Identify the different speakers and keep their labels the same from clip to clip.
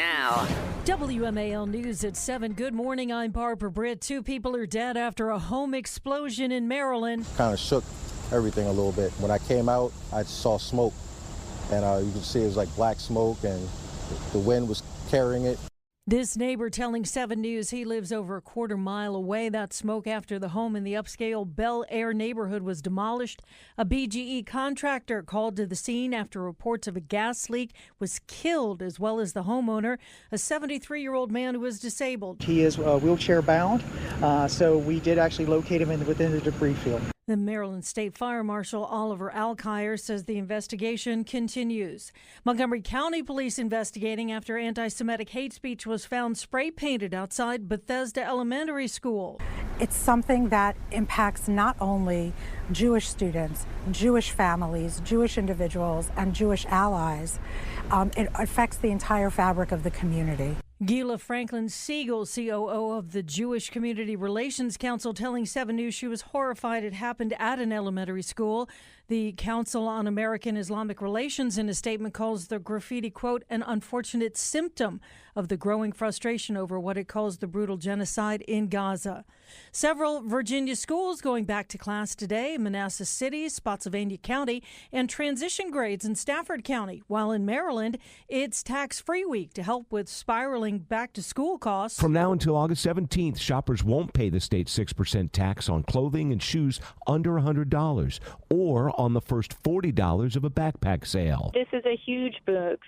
Speaker 1: now.
Speaker 2: WMAL News at 7. Good morning. I'm Barbara Britt. 2 people are dead after a home explosion in Maryland.
Speaker 3: Kind of shook everything a little bit. When I came out, I saw smoke, and you could see it was like black smoke, and the wind was carrying it.
Speaker 2: This neighbor telling 7 News he lives over a quarter mile away. That smoke after the home in the upscale Bel Air neighborhood was demolished. A BGE contractor called to the scene after reports of a gas leak was killed, as well as the homeowner, a 73-year-old man who was disabled.
Speaker 4: He is wheelchair bound, so we did actually locate him within the debris field.
Speaker 2: The Maryland State Fire Marshal Oliver Alkire says the investigation continues. Montgomery County Police investigating after anti-Semitic hate speech was found spray painted outside Bethesda Elementary School.
Speaker 5: It's something that impacts not only Jewish students, Jewish families, Jewish individuals, and Jewish allies. It affects the entire fabric of the community.
Speaker 2: Gila Franklin Siegel, COO of the Jewish Community Relations Council, telling 7 News she was horrified it happened at an elementary school. The Council on American Islamic Relations in a statement calls the graffiti, quote, an unfortunate symptom of the growing frustration over what it calls the brutal genocide in Gaza. Several Virginia schools going back to class today: Manassas City, Spotsylvania County, and transition grades in Stafford County. While in Maryland, it's tax-free week to help with spiraling back-to-school costs.
Speaker 6: From now until August 17th, shoppers won't pay the state's 6% tax on clothing and shoes under $100 or on the first $40 of a backpack sale.
Speaker 7: This is a huge boost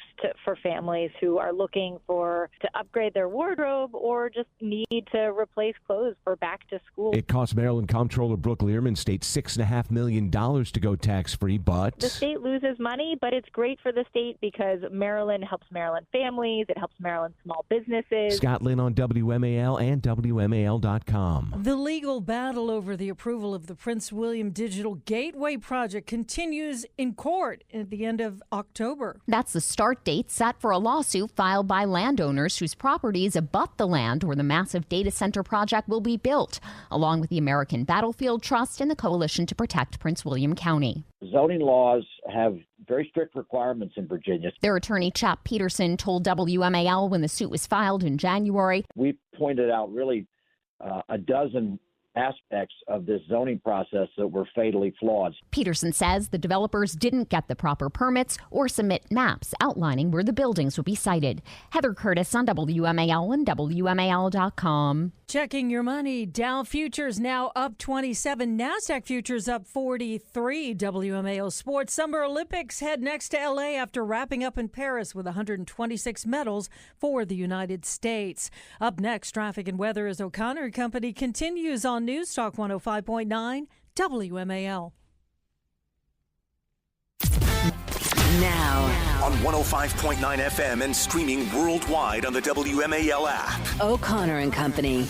Speaker 7: for families who are looking to upgrade their wardrobe or just need to replace clothes for back to school.
Speaker 6: It cost Maryland Comptroller Brooke Learman State $6.5 million to go tax-free, but
Speaker 7: the state loses money, but it's great for the state because Maryland helps Maryland families. It helps Maryland small businesses.
Speaker 6: Scott Lynn on WMAL and WMAL.com.
Speaker 2: The legal battle over the approval of the Prince William Digital Gateway project continues in court at the end of October.
Speaker 8: That's the start date set for a lawsuit filed by landowners whose properties abut the land where the massive data center project will be built, along with the American Battlefield Trust and the Coalition to Protect Prince William County.
Speaker 9: Zoning laws have very strict requirements in Virginia.
Speaker 8: Their attorney, Chap Peterson, told WMAL when the suit was filed in January.
Speaker 9: We pointed out really a dozen aspects of this zoning process that were fatally flawed.
Speaker 8: Peterson says the developers didn't get the proper permits or submit maps outlining where the buildings would be sited. Heather Curtis on WMAL and WMAL.com.
Speaker 2: Checking your money. Dow futures now up 27. NASDAQ futures up 43. WMAL Sports. Summer Olympics head next to L.A. after wrapping up in Paris with 126 medals for the United States. Up next, traffic and weather as O'Connor & Company continues on News Talk 105.9 WMAL.
Speaker 1: Now
Speaker 10: on 105.9 FM and streaming worldwide on the WMAL app.
Speaker 1: O'Connor and Company.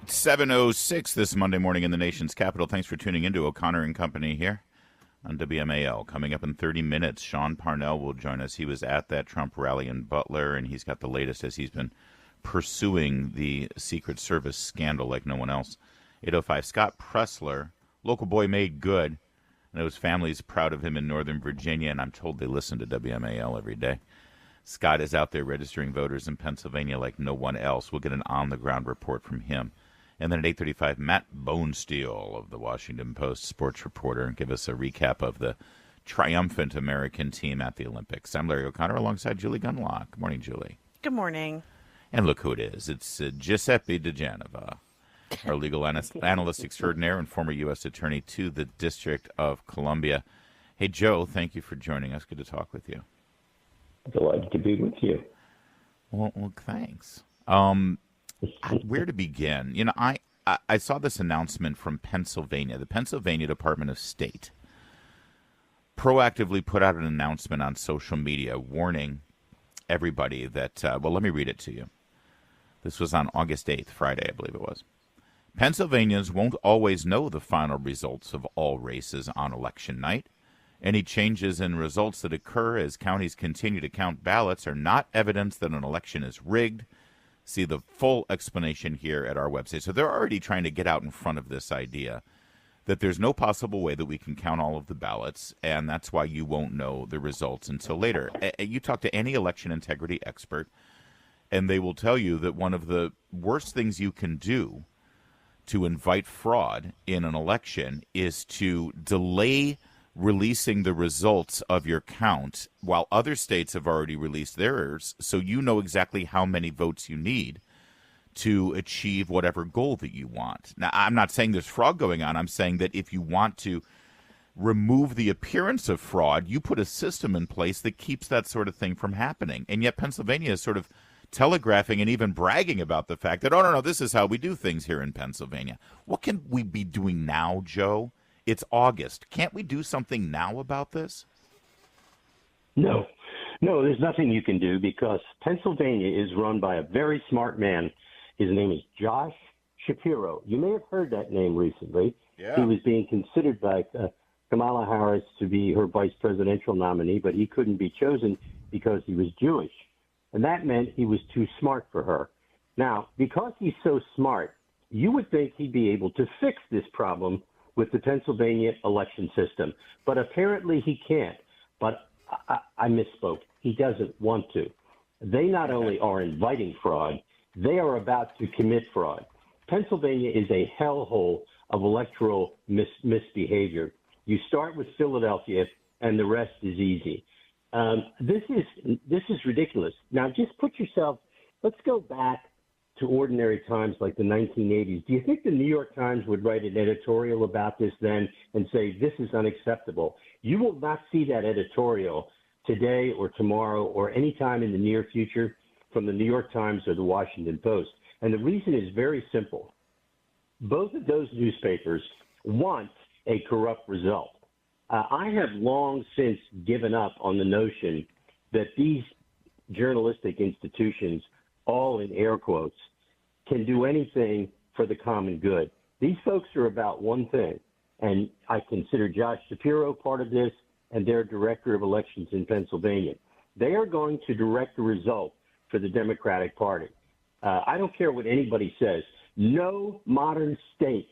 Speaker 11: 7:06 this Monday morning in the nation's capital. Thanks for tuning into O'Connor and Company here on WMAL. Coming up in 30 minutes, Sean Parnell will join us. He was at that Trump rally in Butler, and he's got the latest as he's been pursuing the Secret Service scandal like no one else. 8:05, Scott Pressler, local boy made good. I know his family's proud of him in Northern Virginia, and I'm told they listen to WMAL every day. Scott is out there registering voters in Pennsylvania like no one else. We'll get an on-the-ground report from him. And then at 8:35, Matt Bonesteel of the Washington Post sports reporter, and give us a recap of the triumphant American team at the Olympics. I'm Larry O'Connor alongside Julie Gunlock. Good morning, Julie.
Speaker 12: Good morning.
Speaker 11: And look who it is. It's Giuseppe diGenova, our legal analyst extraordinaire and former U.S. attorney to the District of Columbia. Hey, Joe, thank you for joining us. Good to talk with you.
Speaker 13: Delighted to be with you.
Speaker 11: Well thanks. Where to begin? You know, I saw this announcement from Pennsylvania. The Pennsylvania Department of State proactively put out an announcement on social media warning everybody that, well, let me read it to you. This was on August 8th, Friday, I believe it was. Pennsylvanians won't always know the final results of all races on election night. Any changes in results that occur as counties continue to count ballots are not evidence that an election is rigged. See the full explanation here at our website. So they're already trying to get out in front of this idea that there's no possible way that we can count all of the ballots, and that's why you won't know the results until later. You talk to any election integrity expert, and they will tell you that one of the worst things you can do to invite fraud in an election is to delay releasing the results of your count while other states have already released theirs, so you know exactly how many votes you need to achieve whatever goal that you want. Now, I'm not saying there's fraud going on. I'm saying that if you want to remove the appearance of fraud, you put a system in place that keeps that sort of thing from happening. And yet Pennsylvania is sort of telegraphing and even bragging about the fact that, oh, no, this is how we do things here in Pennsylvania. What can we be doing now, Joe? It's August. Can't we do something now about this?
Speaker 13: No, there's nothing you can do because Pennsylvania is run by a very smart man. His name is Josh Shapiro. You may have heard that name recently.
Speaker 11: Yeah.
Speaker 13: He was being considered by Kamala Harris to be her vice presidential nominee, but he couldn't be chosen because he was Jewish. And that meant he was too smart for her. Now, because he's so smart, you would think he'd be able to fix this problem with the Pennsylvania election system. But apparently he can't. But I misspoke. He doesn't want to. They not only are inviting fraud, they are about to commit fraud. Pennsylvania is a hellhole of electoral misbehavior. You start with Philadelphia, and the rest is easy. This is ridiculous. Now, just put yourself. Let's go back to ordinary times like the 1980s. Do you think the New York Times would write an editorial about this then and say this is unacceptable? You will not see that editorial today or tomorrow or any time in the near future from the New York Times or the Washington Post. And the reason is very simple. Both of those newspapers want a corrupt result. I have long since given up on the notion that these journalistic institutions, all in air quotes, can do anything for the common good. These folks are about one thing, and I consider Josh Shapiro part of this and their director of elections in Pennsylvania. They are going to direct the result for the Democratic Party. I don't care what anybody says. No modern state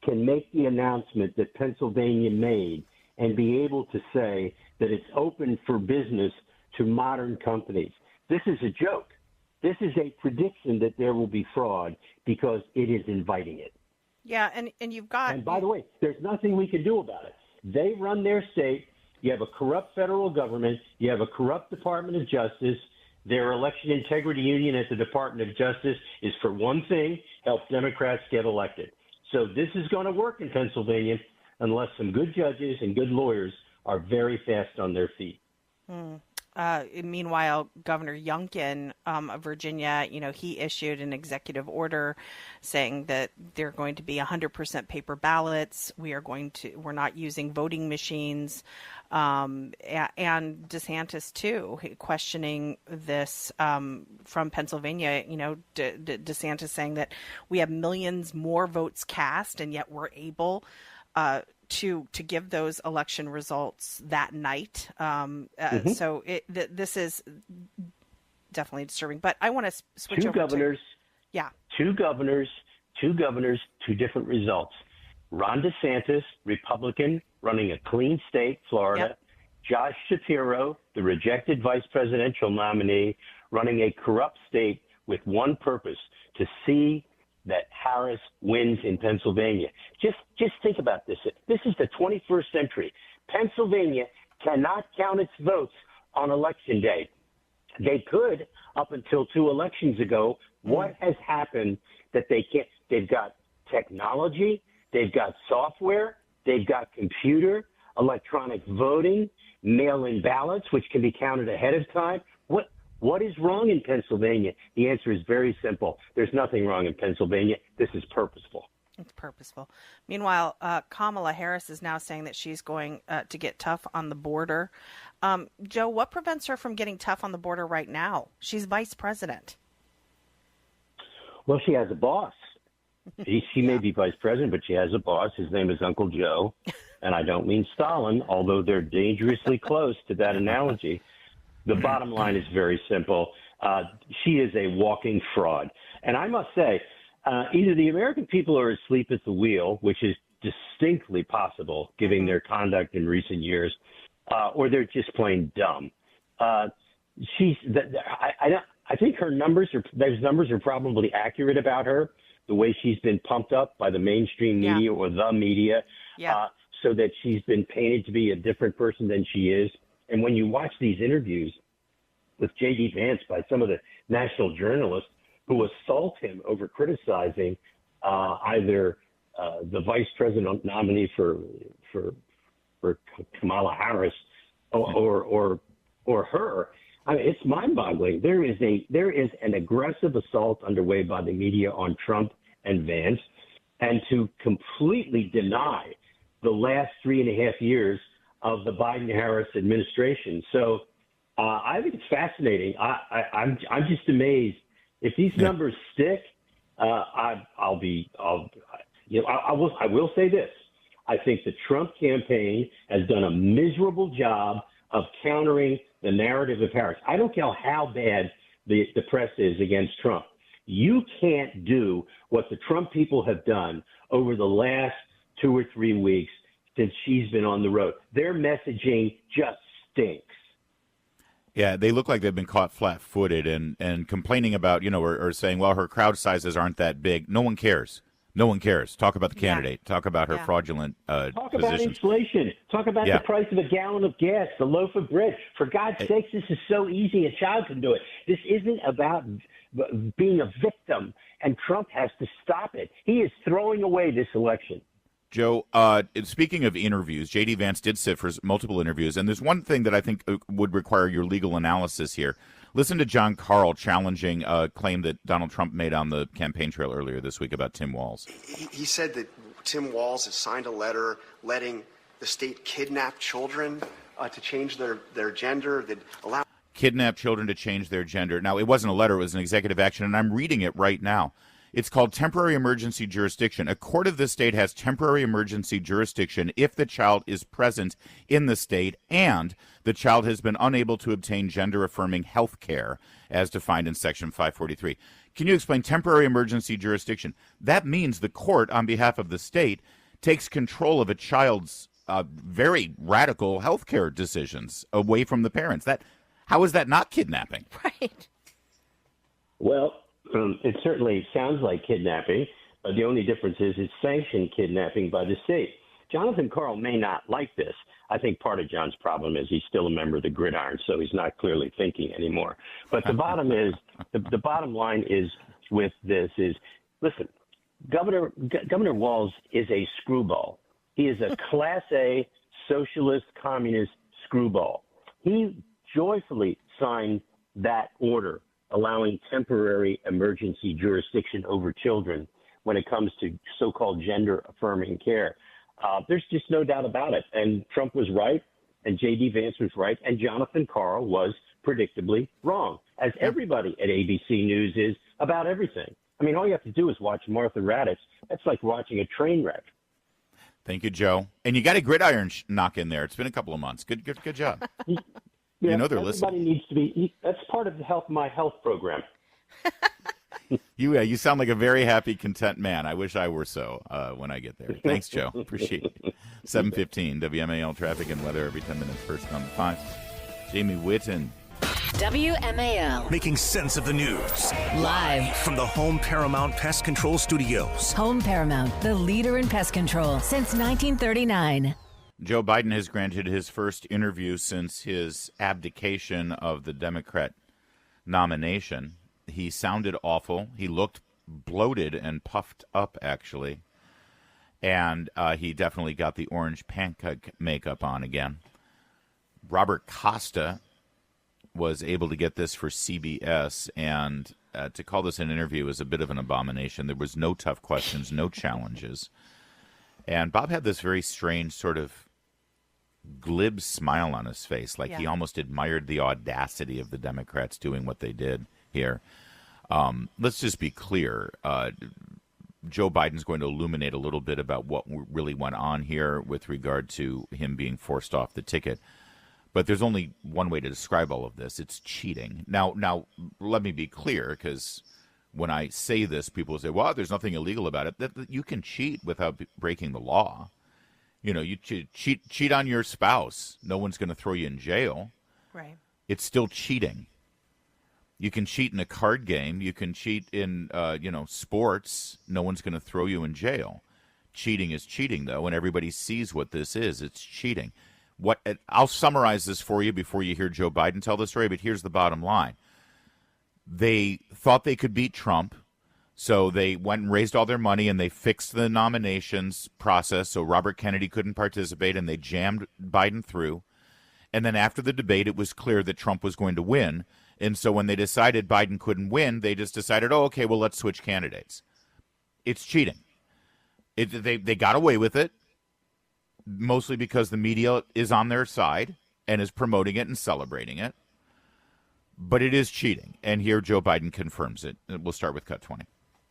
Speaker 13: can make the announcement that Pennsylvania made and be able to say that it's open for business to modern companies. This is a joke. This is a prediction that there will be fraud because it is inviting it.
Speaker 1: Yeah, and you've got...
Speaker 13: And by the way, there's nothing we can do about it. They run their state. You have a corrupt federal government. You have a corrupt Department of Justice. Their election integrity union at the Department of Justice is for one thing, help Democrats get elected. So this is going to work in Pennsylvania unless some good judges and good lawyers are very fast on their feet.
Speaker 1: Meanwhile, Governor Youngkin of Virginia, he issued an executive order saying that they're going to be 100% paper ballots. We're not using voting machines. And DeSantis, too, questioning this from Pennsylvania. DeSantis saying that we have millions more votes cast, and yet we're able to give those election results that night. So this is definitely disturbing. But I want to switch
Speaker 13: Two
Speaker 1: over
Speaker 13: governors, two different results. Ron DeSantis, Republican, running a clean state, Florida. Yep. Josh Shapiro, the rejected vice presidential nominee, running a corrupt state with one purpose, to see that Harris wins in Pennsylvania. Just think about this. This is the 21st century. Pennsylvania cannot count its votes on Election Day. They could up until 2 elections ago. What has happened that they can't? They've got technology, they've got software, they've got computer, electronic voting, mail-in ballots, which can be counted ahead of time. What is wrong in Pennsylvania? The answer is very simple. There's nothing wrong in Pennsylvania. This is purposeful.
Speaker 1: It's purposeful. Meanwhile, Kamala Harris is now saying that she's going to get tough on the border. Joe, what prevents her from getting tough on the border right now? She's vice president.
Speaker 13: Well, she has a boss. She may be vice president, but she has a boss. His name is Uncle Joe. And I don't mean Stalin, although they're dangerously close to that analogy. The bottom line is very simple. She is a walking fraud. And I must say, either the American people are asleep at the wheel, which is distinctly possible, given their conduct in recent years, or they're just plain dumb. I think those numbers are probably accurate about her, the way she's been pumped up by the mainstream media or the media, so that she's been painted to be a different person than she is. And when you watch these interviews with J.D. Vance by some of the national journalists who assault him over criticizing either the vice president nominee for Kamala Harris or her, I mean, it's mind-boggling. There is an aggressive assault underway by the media on Trump and Vance, and to completely deny the last 3.5 years of the Biden-Harris administration. So I think it's fascinating. I'm just amazed. If these numbers stick, I will say this. I think the Trump campaign has done a miserable job of countering the narrative of Harris. I don't care how bad the press is against Trump. You can't do what the Trump people have done over the last 2 or 3 weeks since she's been on the road. Their messaging just stinks.
Speaker 11: Yeah, they look like they've been caught flat-footed and complaining about, or saying, well, her crowd sizes aren't that big. No one cares. No one cares. Talk about the candidate. Yeah. Talk about her fraudulent
Speaker 13: Talk
Speaker 11: positions.
Speaker 13: About inflation. Talk about the price of a gallon of gas, the loaf of bread. For God's sakes, this is so easy. A child can do it. This isn't about being a victim, and Trump has to stop it. He is throwing away this election.
Speaker 11: Joe, speaking of interviews, J.D. Vance did sit for multiple interviews, and there's one thing that I think would require your legal analysis here. Listen to John Carl challenging a claim that Donald Trump made on the campaign trail earlier this week about Tim Walz.
Speaker 12: He said that Tim Walz has signed a letter letting the state kidnap children to change their gender, that allow
Speaker 11: kidnap children to change their gender. Now, it wasn't a letter, it was an executive action, and I'm reading it right now. It's called temporary emergency jurisdiction. A court of the state has temporary emergency jurisdiction if the child is present in the state and the child has been unable to obtain gender-affirming health care as defined in Section 543. Can you explain temporary emergency jurisdiction? That means the court, on behalf of the state, takes control of a child's very radical health care decisions away from the parents. How is that not kidnapping?
Speaker 1: Right.
Speaker 13: Well, it certainly sounds like kidnapping. The only difference is it's sanctioned kidnapping by the state. Jonathan Karl may not like this. I think part of John's problem is he's still a member of the gridiron, so he's not clearly thinking anymore. But the bottom line is with this is, listen, Governor Walz is a screwball. He is a Class A socialist communist screwball. He joyfully signed that order allowing temporary emergency jurisdiction over children when it comes to so-called gender-affirming care. There's just no doubt about it. And Trump was right, and J.D. Vance was right, and Jonathan Karl was predictably wrong, as everybody at ABC News is about everything. I mean, all you have to do is watch Martha Raddatz. That's like watching a train wreck.
Speaker 11: Thank you, Joe. And you got a gridiron knock in there. It's been a couple of months. Good job.
Speaker 13: Yeah,
Speaker 11: they're
Speaker 13: everybody
Speaker 11: listening.
Speaker 13: Needs to be. That's part of my health program.
Speaker 11: You sound like a very happy, content man. I wish I were so when I get there. Thanks, Joe. Appreciate it. 7:15 WMAL traffic and weather every 10 minutes. First on the 5. Jamie Whitten.
Speaker 14: WMAL.
Speaker 10: Making sense of the news.
Speaker 14: Live
Speaker 10: from the Home Paramount Pest Control Studios.
Speaker 14: Home Paramount, the leader in pest control since 1939.
Speaker 11: Joe Biden has granted his first interview since his abdication of the Democrat nomination. He sounded awful. He looked bloated and puffed up, actually. And he definitely got the orange pancake makeup on again. Robert Costa was able to get this for CBS, and to call this an interview is a bit of an abomination. There was no tough questions, no challenges. And Bob had this very strange sort of glib smile on his face, like he almost admired the audacity of the Democrats doing what they did here. Let's just be clear. Joe Biden's going to illuminate a little bit about what really went on here with regard to him being forced off the ticket. But there's only one way to describe all of this. It's cheating. Now, let me be clear, because when I say this, people say, well, there's nothing illegal about it. That you can cheat without breaking the law. You cheat on your spouse. No one's going to throw you in jail.
Speaker 1: Right.
Speaker 11: It's still cheating. You can cheat in a card game. You can cheat in, sports. No one's going to throw you in jail. Cheating is cheating, though, and everybody sees what this is. It's cheating. I'll summarize this for you before you hear Joe Biden tell the story, but here's the bottom line. They thought they could beat Trump, so they went and raised all their money, and they fixed the nominations process so Robert Kennedy couldn't participate, and they jammed Biden through. And then after the debate, it was clear that Trump was going to win. And so when they decided Biden couldn't win, they just decided, okay, well, let's switch candidates. It's cheating. They got away with it, mostly because the media is on their side and is promoting it and celebrating it. But it is cheating. And here Joe Biden confirms it. We'll start with cut 20.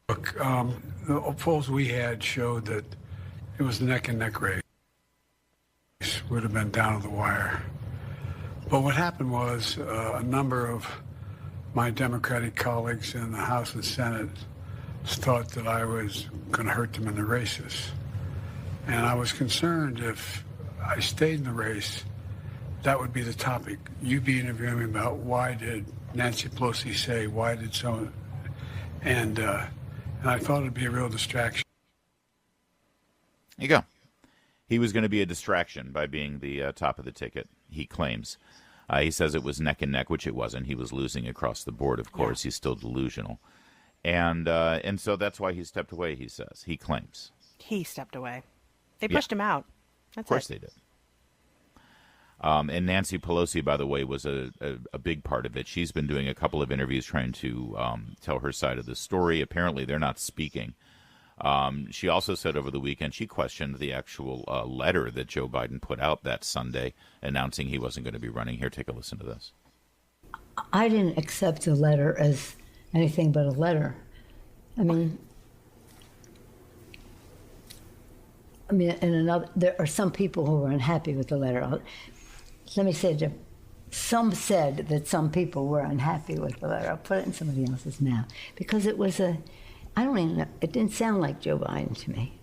Speaker 15: Look, the polls we had showed that it was a neck-and-neck race. Would have been down to the wire. But what happened was a number of my Democratic colleagues in the House and Senate thought that I was going to hurt them in the races. And I was concerned if I stayed in the race, that would be the topic. You'd be interviewing me about why did Nancy Pelosi say, why did so, and I thought it'd be a real distraction.
Speaker 11: There you go. He was going to be a distraction by being the top of the ticket, he claims. He says it was neck and neck, which it wasn't. He was losing across the board, of course. Yeah. He's still delusional. And so that's why he stepped away, he says. He claims.
Speaker 1: He stepped away. They pushed him out. That's
Speaker 11: of course they did. And Nancy Pelosi, by the way, was a big part of it. She's been doing a couple of interviews trying to tell her side of the story. Apparently, they're not speaking. She also said over the weekend she questioned the actual letter that Joe Biden put out that Sunday announcing he wasn't going to be running. Here, take a listen to this.
Speaker 16: I didn't accept the letter as anything but a letter. I mean, there are some people who were unhappy with the letter. Let me say, some said that some people were unhappy with the letter. I'll put it in somebody else's mouth because it was I don't even know. It didn't sound like Joe Biden to me.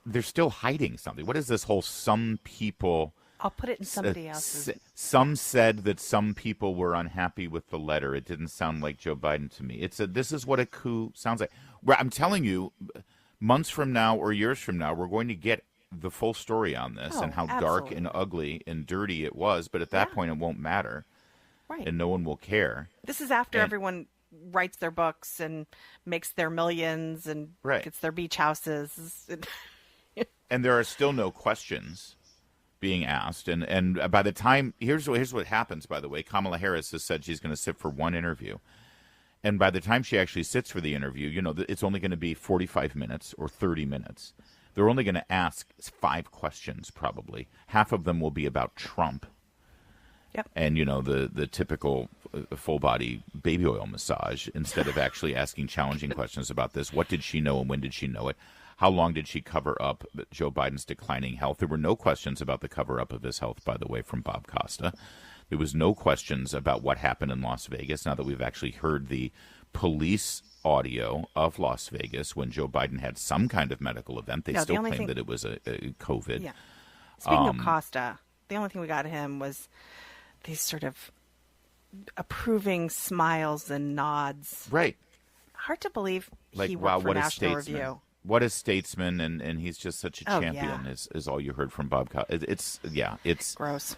Speaker 11: They're still hiding something. What is this whole some people?
Speaker 1: I'll put it in somebody else's.
Speaker 11: Some said that some people were unhappy with the letter. It didn't sound like Joe Biden to me. This is what a coup sounds like. I'm telling you, months from now or years from now, we're going to get the full story on this and how dark and ugly and dirty it was. But at that point, it won't matter.
Speaker 1: Right.
Speaker 11: And no one will care.
Speaker 1: This is after everyone writes their books and makes their millions and gets their beach houses.
Speaker 11: And there are still no questions being asked. And by the time, here's what happens, by the way. Kamala Harris has said she's going to sit for one interview. And by the time she actually sits for the interview, it's only going to be 45 minutes or 30 minutes. They're only going to ask 5 questions, probably. Half of them will be about Trump.
Speaker 1: Yep.
Speaker 11: And, the typical full-body baby oil massage, instead of actually asking challenging questions about this. What did she know and when did she know it? How long did she cover up Joe Biden's declining health? There were no questions about the cover-up of his health, by the way, from Bob Costa. There was no questions about what happened in Las Vegas, now that we've actually heard the police audio of Las Vegas when Joe Biden had some kind of medical event. They still claim that it was a COVID.
Speaker 1: Yeah. Speaking of Costa, the only thing we got of him was these sort of approving smiles and nods.
Speaker 11: Right.
Speaker 1: Hard to believe
Speaker 11: like,
Speaker 1: he worked for
Speaker 11: what
Speaker 1: National
Speaker 11: a statesman.
Speaker 1: Review.
Speaker 11: What a statesman, and he's just such a champion, is all you heard from Bob Costa. It's
Speaker 1: gross.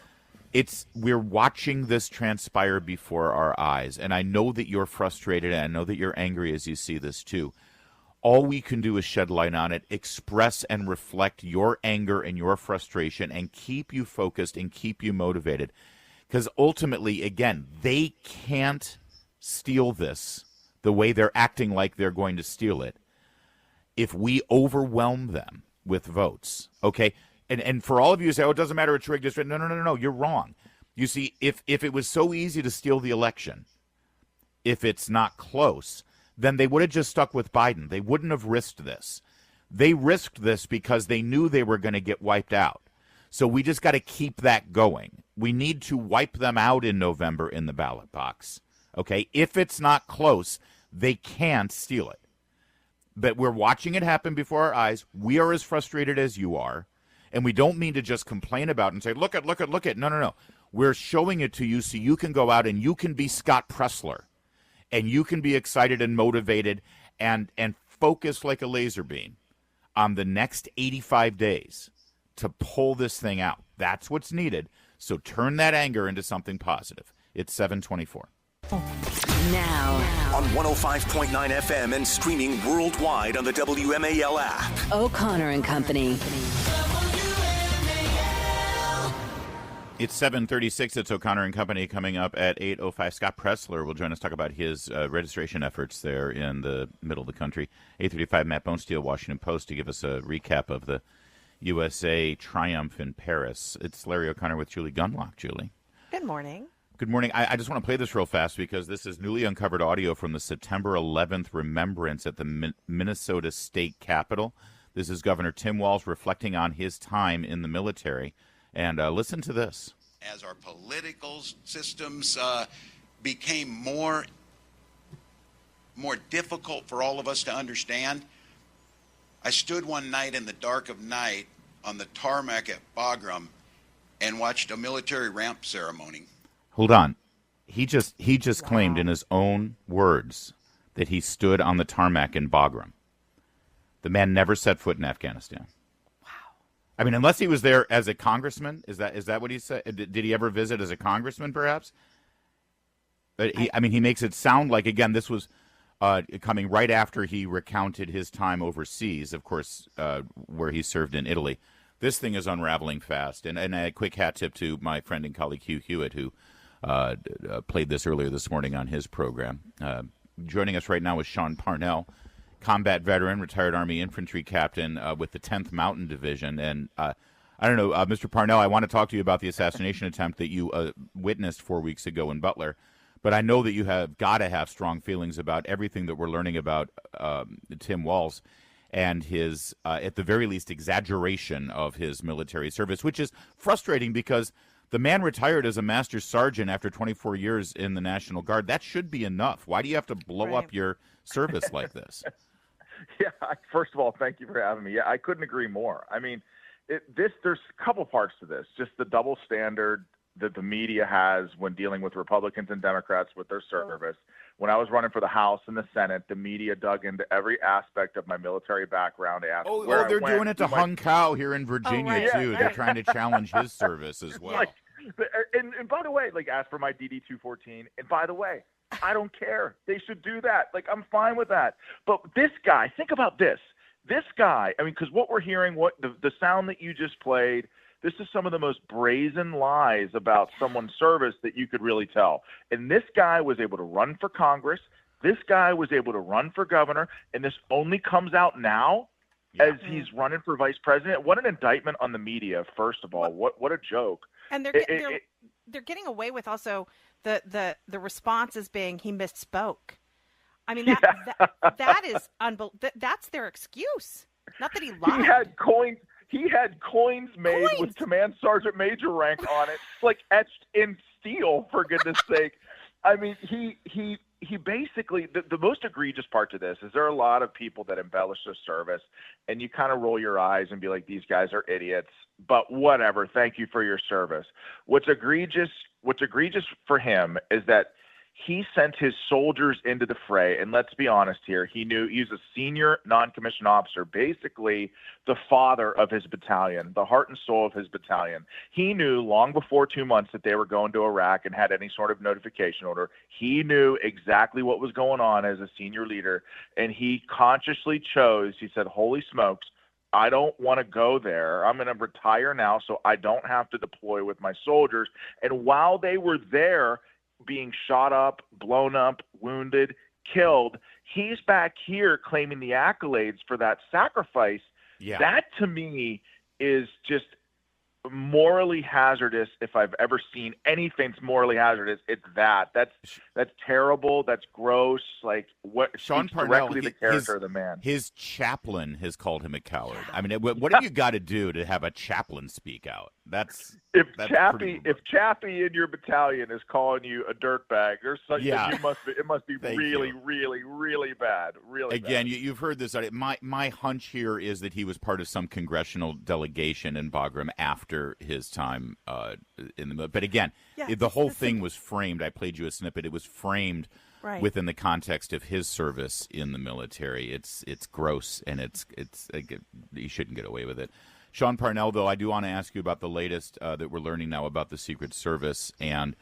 Speaker 11: We're watching this transpire before our eyes, and I know that you're frustrated, and I know that you're angry as you see this too. All we can do is shed light on it, express and reflect your anger and your frustration, and keep you focused and keep you motivated. Because ultimately, again, they can't steal this the way they're acting like they're going to steal it if we overwhelm them with votes, okay? And for all of you who say, it doesn't matter, it's rigged, it's rigged. No, you're wrong. You see, if it was so easy to steal the election, if it's not close, then they would have just stuck with Biden. They wouldn't have risked this. They risked this because they knew they were going to get wiped out. So we just got to keep that going. We need to wipe them out in November in the ballot box. Okay? If it's not close, they can't steal it. But we're watching it happen before our eyes. We are as frustrated as you are. And we don't mean to just complain about it and say, look at. No. We're showing it to you so you can go out and you can be Scott Pressler. And you can be excited and motivated and focused like a laser beam on the next 85 days to pull this thing out. That's what's needed. So turn that anger into something positive. It's 7:24.
Speaker 14: Now
Speaker 10: on 105.9 FM and streaming worldwide on the WMAL app.
Speaker 14: O'Connor and Company.
Speaker 11: It's 7:36. It's O'Connor and Company coming up at 8:05. Scott Pressler will join us, talk about his registration efforts there in the middle of the country. 8:35, Matt Bonesteel, Washington Post, to give us a recap of the USA triumph in Paris. It's Larry O'Connor with Julie Gunlock. Julie.
Speaker 1: Good morning.
Speaker 11: Good morning. I just want to play this real fast because this is newly uncovered audio from the September 11th remembrance at the Minnesota State Capitol. This is Governor Tim Walz reflecting on his time in the military. And listen to this.
Speaker 17: As our political systems became more difficult for all of us to understand, I stood one night in the dark of night on the tarmac at Bagram and watched a military ramp ceremony.
Speaker 11: Hold on. He just claimed in his own words that he stood on the tarmac in Bagram. The man never set foot in Afghanistan. I mean, unless he was there as a congressman, is that what he said? Did he ever visit as a congressman, perhaps? But he makes it sound like, again, this was coming right after he recounted his time overseas, of course, where he served in Italy. This thing is unraveling fast. And a quick hat tip to my friend and colleague Hugh Hewitt, who played this earlier this morning on his program. Joining us right now is Sean Parnell, combat veteran, retired Army infantry captain with the 10th Mountain Division. And I don't know, Mr. Parnell, I want to talk to you about the assassination attempt that you witnessed 4 weeks ago in Butler. But I know that you have got to have strong feelings about everything that we're learning about Tim Walz and his, at the very least, exaggeration of his military service, which is frustrating because the man retired as a master sergeant after 24 years in the National Guard. That should be enough. Why do you have to blow up your service like this?
Speaker 18: Yeah, first of all, thank you for having me. Yeah, I couldn't agree more. I mean, there's a couple parts to this. Just the double standard that the media has when dealing with Republicans and Democrats with their service. When I was running for the House and the Senate, the media dug into every aspect of my military background. They asked where
Speaker 11: they're
Speaker 18: I went,
Speaker 11: doing it to Hung Kao here in Virginia, too. They're trying to challenge his service as well.
Speaker 18: And by the way, ask for my DD-214. And by the way, I don't care. They should do that. I'm fine with that. But this guy, think about this. This guy, because what we're hearing, the sound that you just played, this is some of the most brazen lies about someone's service that you could really tell. And this guy was able to run for Congress. This guy was able to run for governor. And this only comes out now as he's running for vice president. What an indictment on the media, first of all. What a joke.
Speaker 1: And they're getting away with also the response as being he misspoke. I mean, that is unbelievable. That's their excuse. Not that he lied.
Speaker 18: He had coins made with Command Sergeant Major rank on it, etched in steel, for goodness sake. I mean, he basically, the most egregious part to this is there are a lot of people that embellish their service, and you kind of roll your eyes and be like, these guys are idiots, but whatever, thank you for your service. What's egregious for him is that he sent his soldiers into the fray, and let's be honest here, he knew he was a senior non-commissioned officer, basically the father of his battalion, the heart and soul of his battalion. He knew long before 2 months that they were going to Iraq and had any sort of notification order. He knew exactly what was going on as a senior leader, and he consciously chose, he said, holy smokes, I don't want to go there. I'm going to retire now so I don't have to deploy with my soldiers. And while they were there, being shot up, blown up, wounded, killed, he's back here claiming the accolades for that sacrifice. Yeah. That to me is just morally hazardous. If I've ever seen anything morally hazardous, it's that. That's terrible. That's gross. What
Speaker 11: Sean Parnell, directly the character of the man. His chaplain has called him a coward. I mean, what have you got to do to have a chaplain speak out?
Speaker 18: if
Speaker 11: Chappie
Speaker 18: in your battalion is calling you a dirtbag, there's such it must be really, really, really bad. Really
Speaker 11: Again,
Speaker 18: bad.
Speaker 11: You've heard this. My hunch here is that he was part of some congressional delegation in Bagram after his time in the. But again, the whole thing was framed. I played you a snippet. It was framed within the context of his service in the military. It's gross, and it's you shouldn't get away with it. Sean Parnell, though, I do want to ask you about the latest that we're learning now about the Secret Service and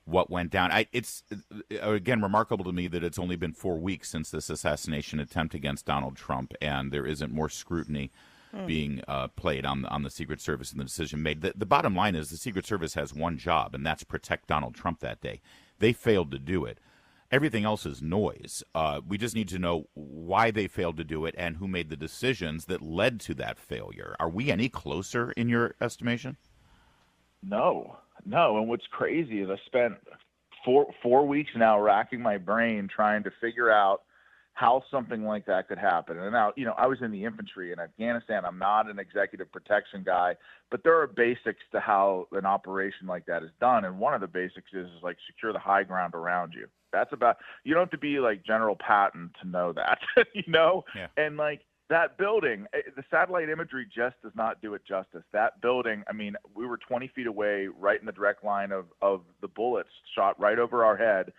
Speaker 11: what went down. It's, again, remarkable to me that it's only been 4 weeks since this assassination attempt against Donald Trump, and there isn't more scrutiny being played on the Secret Service and the decision made. The bottom line is the Secret Service has one job, and that's protect Donald Trump that day. They failed to do it. Everything else is noise. We just need to know why they failed to do it and who made the decisions that led to that failure. Are we any closer in your estimation?
Speaker 18: No. And what's crazy is I spent four weeks now racking my brain trying to figure out how something like that could happen. And now, I was in the infantry in Afghanistan. I'm not an executive protection guy, but there are basics to how an operation like that is done. And one of the basics is like secure the high ground around you. That's about, you don't have to be like General Patton to know that, Yeah. And like that building, the satellite imagery just does not do it justice. That building, I mean, we were 20 feet away, right in the direct line of the bullets shot right over our head.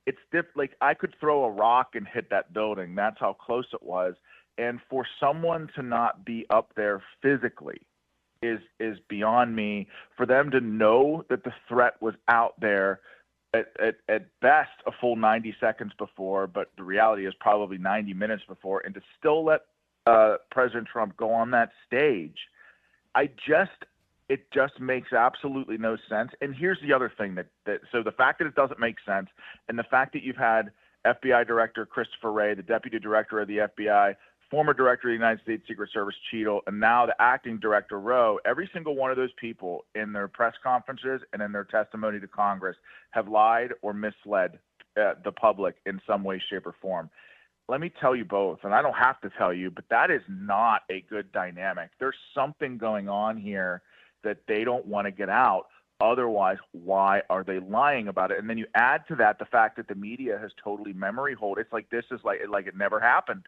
Speaker 18: It's like I could throw a rock and hit that building. That's how close it was. And for someone to not be up there physically is beyond me. For them to know that the threat was out there at best a full 90 seconds before, but the reality is probably 90 minutes before, and to still let President Trump go on that stage, it just makes absolutely no sense. And here's the other thing so the fact that it doesn't make sense, and the fact that you've had FBI Director Christopher Wray, the Deputy Director of the FBI, former Director of the United States Secret Service Cheadle, and now the Acting Director Rowe, every single one of those people in their press conferences and in their testimony to Congress have lied or misled the public in some way, shape, or form. Let me tell you both, and I don't have to tell you, but that is not a good dynamic. There's something going on here that they don't want to get out. Otherwise, why are they lying about it? And then you add to that the fact that the media has totally memory hold. It's like this is like it never happened.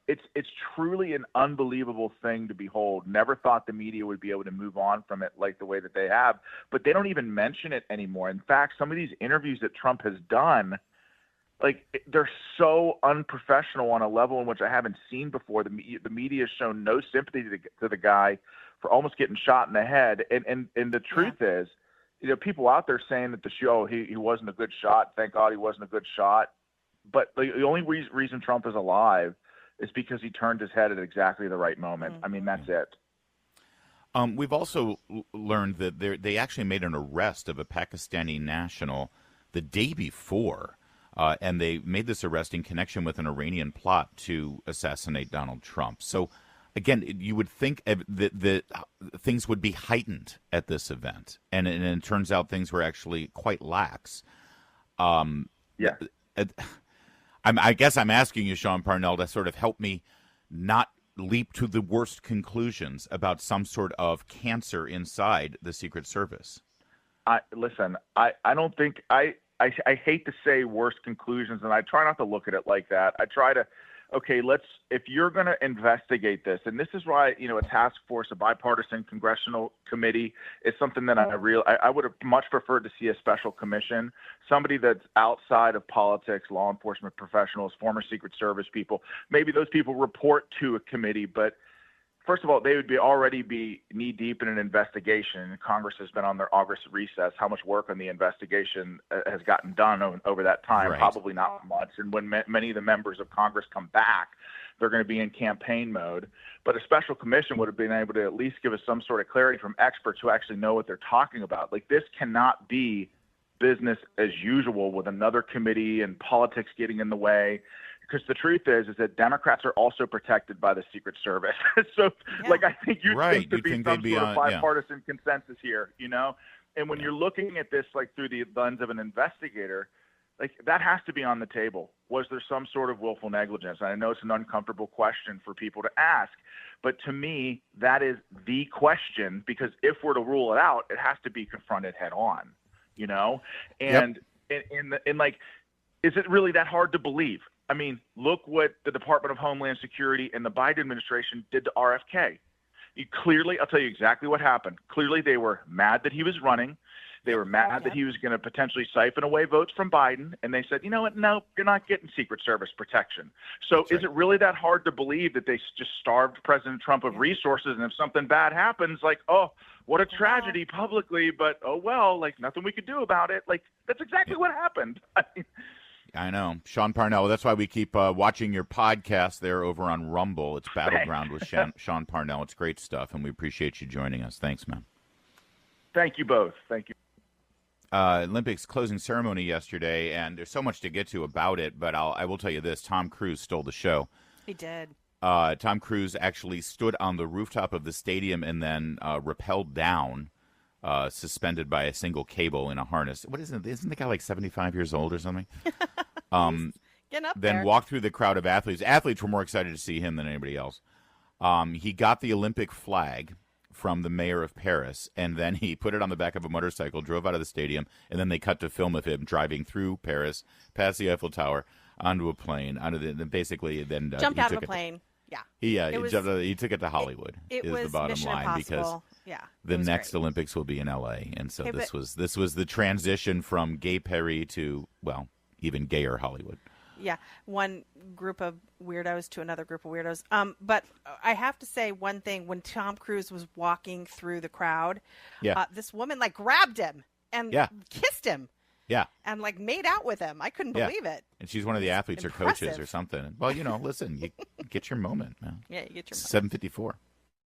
Speaker 18: It's truly an unbelievable thing to behold. Never thought the media would be able to move on from it like the way that they have. But they don't even mention it anymore. In fact, some of these interviews that Trump has done, like they're so unprofessional on a level in which I haven't seen before. The media has shown no sympathy to the guy for almost getting shot in the head. And the truth is, people out there saying that he wasn't a good shot. Thank God he wasn't a good shot. But the only reason Trump is alive is because he turned his head at exactly the right moment. I mean, that's it.
Speaker 11: We've also learned that they actually made an arrest of a Pakistani national the day before, and they made this arrest in connection with an Iranian plot to assassinate Donald Trump. So, again, you would think that things would be heightened at this event, and it turns out things were actually quite lax. I guess I'm asking you, Sean Parnell, to sort of help me not leap to the worst conclusions about some sort of cancer inside the Secret Service.
Speaker 18: I don't think I hate to say worst conclusions, and I try not to look at it like that. I try to, if you're going to investigate this, and this is why, a task force, a bipartisan congressional committee is something that I would have much preferred to see a special commission, somebody that's outside of politics, law enforcement professionals, former Secret Service people. Maybe those people report to a committee, but first of all, they would already be knee deep in an investigation. Congress has been on their August recess. How much work on the investigation has gotten done over that time?
Speaker 11: Right.
Speaker 18: Probably not much. And when many of the members of Congress come back, they're going to be in campaign mode. But a special commission would have been able to at least give us some sort of clarity from experts who actually know what they're talking about. Like, this cannot be business as usual with another committee and politics getting in the way. Because the truth is that Democrats are also protected by the Secret Service. So, I think you'd think there'd be some sort of bipartisan consensus here, And when you're looking at this, through the lens of an investigator, Like, that has to be on the table. Was there some sort of willful negligence? I know it's an uncomfortable question for people to ask, but to me, that is the question, because if we're to rule it out, it has to be confronted head on, you know? And like, is it really that hard to believe? I mean, look what the Department of Homeland Security and the Biden administration did to RFK. I'll tell you exactly what happened. Clearly, they were mad that he was running. They were mad that he was going to potentially siphon away votes from Biden. And they said, you know what? No, you're not getting Secret Service protection. So is it really that hard to believe that they just starved President Trump of resources? And if something bad happens, like, oh, what a tragedy publicly, but oh, well, like nothing we could do about it. Like, that's exactly what happened.
Speaker 11: I know. Sean Parnell. That's why we keep watching your podcast there over on Rumble. It's Battleground with Sean Parnell. It's great stuff, and we appreciate you joining us. Thanks, man.
Speaker 18: Thank you both. Thank you.
Speaker 11: Olympics closing ceremony yesterday, and there's so much to get to about it, but I will tell you this. Tom Cruise stole the show.
Speaker 1: He did.
Speaker 11: Tom Cruise actually stood on the rooftop of the stadium and then rappelled down, suspended by a single cable in a harness. What is it? Isn't the guy like 75 years old or something?
Speaker 1: Getting up
Speaker 11: then
Speaker 1: there.
Speaker 11: Walked through the crowd of athletes. Athletes were more excited to see him than anybody else. He got the Olympic flag from the mayor of Paris, and then he put it on the back of a motorcycle, drove out of the stadium, and then they cut to film of him driving through Paris, past the Eiffel Tower, onto a plane, basically then
Speaker 1: jumped out of a plane.
Speaker 11: He took it to Hollywood.
Speaker 1: It
Speaker 11: is
Speaker 1: was
Speaker 11: the bottom
Speaker 1: Mission
Speaker 11: line
Speaker 1: Impossible.
Speaker 11: because the next
Speaker 1: great.
Speaker 11: Olympics will be in L.A. And so
Speaker 1: Okay,
Speaker 11: this was the transition from gay Paris to, well, even gayer Hollywood.
Speaker 1: Yeah, one group of weirdos to another group of weirdos. But I have to say one thing: when Tom Cruise was walking through the crowd, this woman like grabbed him and kissed him.
Speaker 11: Yeah.
Speaker 1: And like made out with him. I couldn't believe it.
Speaker 11: And she's one of the athletes or coaches or something. Well, listen, you get your moment, man.
Speaker 1: Yeah, you get your moment.
Speaker 11: 7:54.